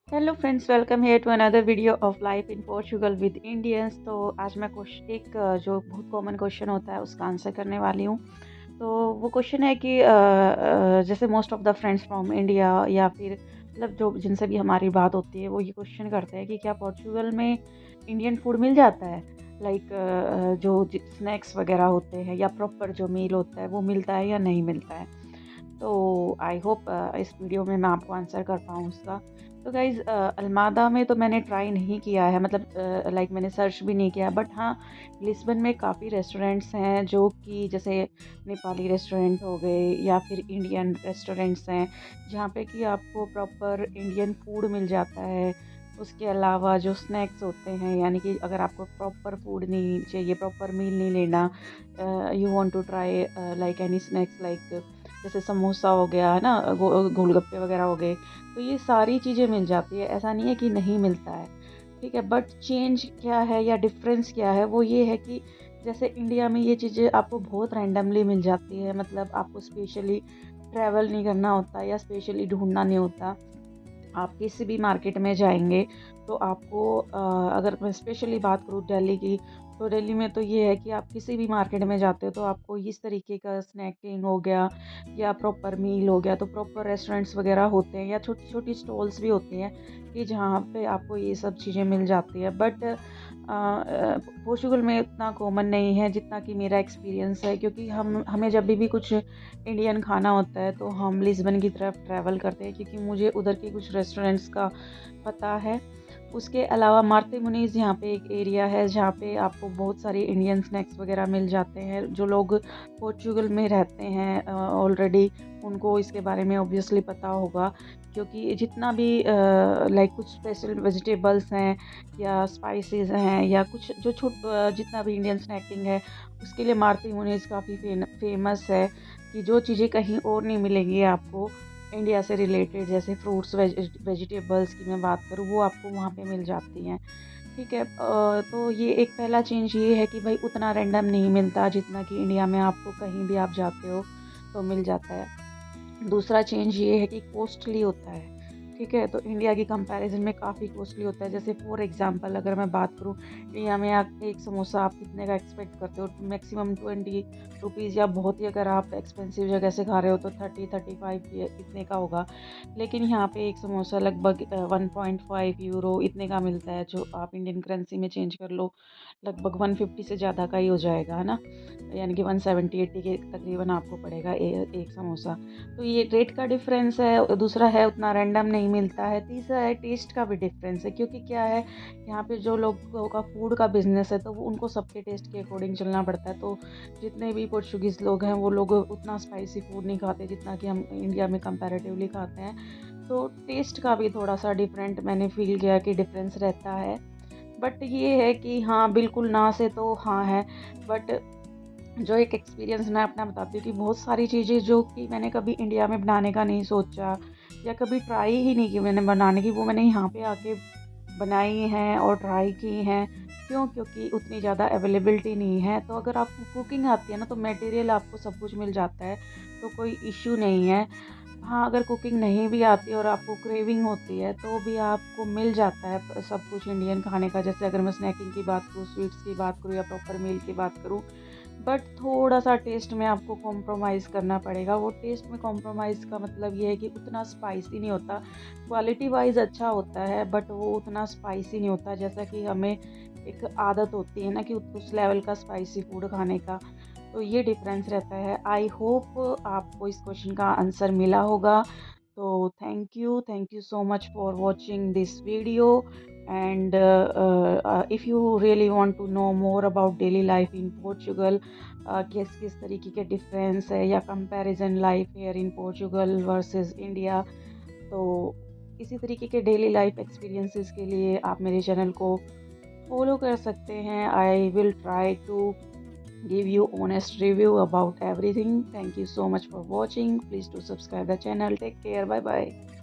Hello friends, welcome here to another video of life in Portugal with Indians. तो आज मैं जो बहुत कॉमन क्वेश्चन होता है उसका आंसर करने वाली हूँ। तो वो क्वेश्चन है कि जैसे most of the friends from India या फिर मतलब जो जिनसे भी हमारी बात होती है वो ये क्वेश्चन करते हैं कि क्या पोर्चुगल में इंडियन फूड मिल जाता है। लाइक जो स्नैक्स वगैरह होते हैं या प्रॉपर जो मील होता है वो मिलता है या नहीं मिलता है। तो आई होप इस वीडियो में मैं आपको आंसर कर पाऊँ उसका। तो गाइज़ अल्मादा में तो मैंने ट्राई नहीं किया है, मतलब लाइक मैंने सर्च भी नहीं किया, बट हाँ लिस्बन में काफ़ी रेस्टोरेंट्स हैं जो कि जैसे नेपाली रेस्टोरेंट हो गए या फिर इंडियन रेस्टोरेंट्स हैं जहाँ पे कि आपको प्रॉपर इंडियन फूड मिल जाता है। उसके अलावा जो स्नैक्स होते हैं, यानी कि अगर आपको प्रॉपर फूड नहीं चाहिए, प्रॉपर मील नहीं लेना, you want to try like any snacks like जैसे समोसा हो गया है ना, गोलगप्पे वगैरह हो गए, तो ये सारी चीज़ें मिल जाती है। ऐसा नहीं है कि नहीं मिलता है, ठीक है। बट चेंज क्या है या डिफरेंस क्या है, वो ये है कि जैसे इंडिया में ये चीज़ें आपको बहुत रैंडमली मिल जाती है, मतलब आपको स्पेशली ट्रैवल नहीं करना होता या स्पेशली ढूंढना नहीं होता। आप किसी भी मार्केट में जाएँगे तो आपको अगर मैं स्पेशली बात करूँ दिल्ली की, तो दिल्ली में तो ये है कि आप किसी भी मार्केट में जाते हो तो आपको इस तरीके का स्नैकिंग हो गया या प्रॉपर मील हो गया, तो प्रॉपर रेस्टोरेंट्स वगैरह होते हैं या छोटी-छोटी स्टॉल्स भी होती हैं कि जहाँ पे आपको ये सब चीज़ें मिल जाती है। बट पोर्चुगल में उतना कॉमन नहीं है जितना कि मेरा एक्सपीरियंस है, क्योंकि हमें जब भी कुछ इंडियन खाना होता है तो हम लिस्बन की तरफ ट्रैवल करते हैं, क्योंकि मुझे उधर के कुछ रेस्टोरेंट्स का पता है। उसके अलावा मार्ते मुनीज़ यहाँ पे एक एरिया है जहाँ पे आपको बहुत सारे इंडियन स्नैक्स वगैरह मिल जाते हैं। जो लोग पोर्चुगल में रहते हैं ऑलरेडी, उनको इसके बारे में ऑब्वियसली पता होगा, क्योंकि जितना भी लाइक कुछ स्पेशल वेजिटेबल्स हैं या स्पाइसेस हैं या कुछ जो जितना भी इंडियन स्नैकिंग है, उसके लिए मारुति मुनीज़ काफ़ी फेमस है कि जो चीज़ें कहीं और नहीं मिलेंगी आपको इंडिया से रिलेटेड, जैसे फ्रूट्स वेजिटेबल्स की मैं बात करूँ, वो आपको वहाँ पे मिल जाती हैं, ठीक है। तो ये एक पहला चेंज ये है कि भाई उतना रैंडम नहीं मिलता जितना कि इंडिया में आपको कहीं भी आप जाते हो तो मिल जाता है। दूसरा चेंज ये है कि कॉस्टली होता है, ठीक है। तो इंडिया की कंपैरिजन में काफ़ी कॉस्टली होता है। जैसे फॉर एग्जांपल अगर मैं बात करूँ, इंडिया में आप एक समोसा आप कितने का एक्सपेक्ट करते हो, मैक्सिमम 20 रुपीज़, या बहुत ही अगर आप एक्सपेंसिव जगह से खा रहे हो तो 30-35 इतने का होगा। लेकिन यहाँ पे एक समोसा लगभग 1.5 यूरो इतने का मिलता है, जो आप इंडियन करेंसी में चेंज कर लो लगभग 150 से ज़्यादा का ही हो जाएगा, है ना। यानी कि 170-80 के तकरीबन आपको पड़ेगा एक समोसा। तो ये रेट का डिफरेंस है। दूसरा है उतना रैंडम नहीं मिलता है। तीसरा है टेस्ट का भी डिफरेंस है, क्योंकि क्या है, यहाँ पे जो लोगों का फूड का बिजनेस है तो वो उनको सबके टेस्ट के अकॉर्डिंग चलना पड़ता है। तो जितने भी पोर्चुगीज़ लोग हैं वो लोग उतना स्पाइसी फूड नहीं खाते जितना कि हम इंडिया में कंपैरेटिवली खाते हैं। तो टेस्ट का भी थोड़ा सा डिफरेंट मैंने फील किया कि डिफरेंस रहता है। बट ये है कि हाँ, बिल्कुल ना से तो हाँ है, बट जो एक एक्सपीरियंस मैं अपना बताती हूँ कि बहुत सारी चीज़ें जो कि मैंने कभी इंडिया में बनाने का नहीं सोचा या कभी ट्राई ही नहीं की मैंने बनाने की, वो मैंने यहाँ पे आके बनाई हैं और ट्राई की हैं। क्यों? क्योंकि उतनी ज़्यादा अवेलेबिलिटी नहीं है। तो अगर आपको कुकिंग आती है ना, तो मटेरियल आपको सब कुछ मिल जाता है, तो कोई इश्यू नहीं है। हाँ, अगर कुकिंग नहीं भी आती और आपको क्रेविंग होती है तो भी आपको मिल जाता है सब कुछ इंडियन खाने का। जैसे अगर मैं स्नैकिंग की बात करूँ, स्वीट्स की बात करूँ या प्रॉपर मील की बात करूँ, बट थोड़ा-सा टेस्ट में आपको कॉम्प्रोमाइज़ करना पड़ेगा। वो टेस्ट में कॉम्प्रोमाइज़ का मतलब ये है कि उतना स्पाइसी नहीं होता। क्वालिटी वाइज़ अच्छा होता है, बट वो उतना स्पाइसी नहीं होता जैसा कि हमें एक आदत होती है ना कि उस लेवल का स्पाइसी फूड खाने का। तो ये डिफ़रेंस रहता है। आई होप आपको इस क्वेश्चन का आंसर मिला होगा। So thank you so much for watching this video. And if you really want to know more about daily life in Portugal, किस किस तरीके के डिफरेंस है या comparison life here in Portugal versus India, तो इसी तरीके के डेली लाइफ एक्सपीरियंसेस के लिए आप मेरे चैनल को फॉलो कर सकते हैं। I will try to give you honest review about everything. Thank you so much for watching. Please do subscribe the channel. Take care. Bye bye.